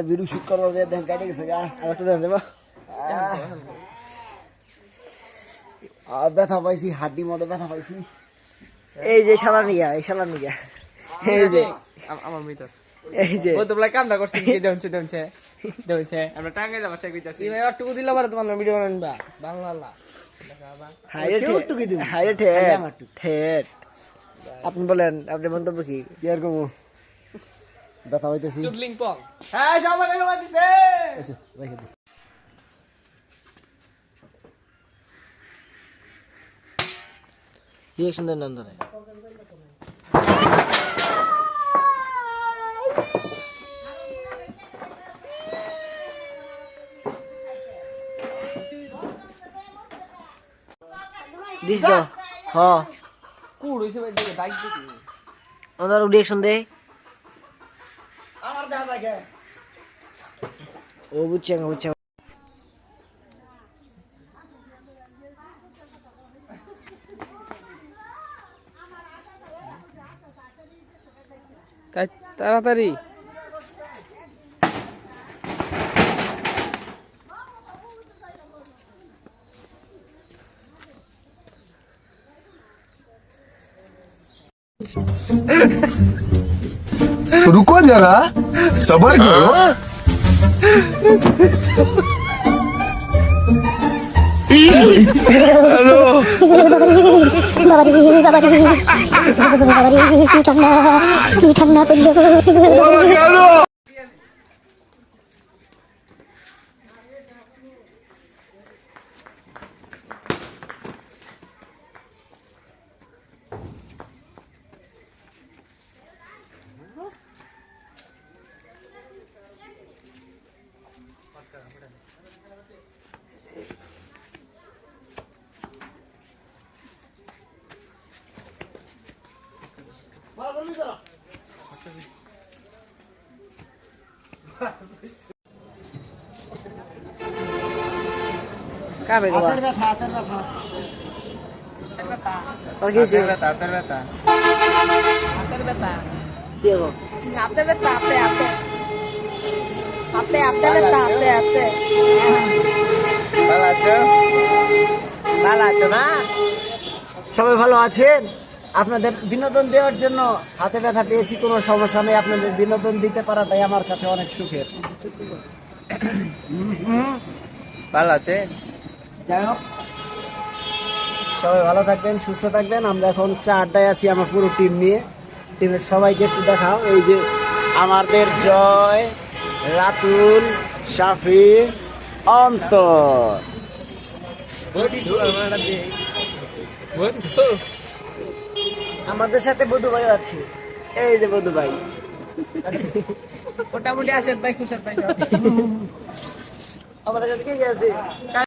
video shoot করবার দেন কাটে গেছে গা আর তো দেন যাবো ব্যথা পাইছি হাড্ডি মধ্যে ব্যথা পাইছি এই যে শালা নিয়া এই যে আমার মিটার এই যে ও তোমরা কামটা করছিস কি দেউছে আমরা টাঙ্গে যাবা সে কইতাছি ভাই অটুকু দিলে পারে তোমার ভিডিও বানাইবা বাংলা ঠেট আপনি বলেন আপনি মন্তব্য কি এরকম ব্যথা হইতেছি চুদলিং পং হ্যাঁ সবাই রেখে দিছে রেখে দিই রিঅ্যাকশন দেন না ধরে দিস তো হ্যাঁ কুড় হইছে ভাই দেখে দাগ দিতে ওনার রিঅ্যাকশন দে আমার দেখা থাকে ও বুঝছে তাই তাড়াতাড়ি रुको जरा सबर करो কাবে গো হাতের ব্যথা আর কি হইছে হাতের ব্যথা কি গো হাতে ব্যথা হাতে ভালো আছো না সবাই ভালো আছেন আপনাদের বিনোদন দেওয়ার জন্য হাতে ব্যথা পেয়েছি কোনো সমস্যা নেই আপনাদের বিনোদন দিতে পারাটাই আমার কাছে অনেক সুখের ভালো আছে যাই হোক সবাই ভালো থাকবেন সুস্থ থাকবেন আমরা এখন চারটায় আছি আমার পুরো টিম নিয়ে টিমের সবাইকে একটু দেখাও এই যে আমাদের জয় রাতুল শাফি অন্তর আমাদের সাথে বধু ভাই আছে এই যে বধু ভাই মোটামুটি আসেন ভাই খুশার ভাই আমাদের সাথে কে আছে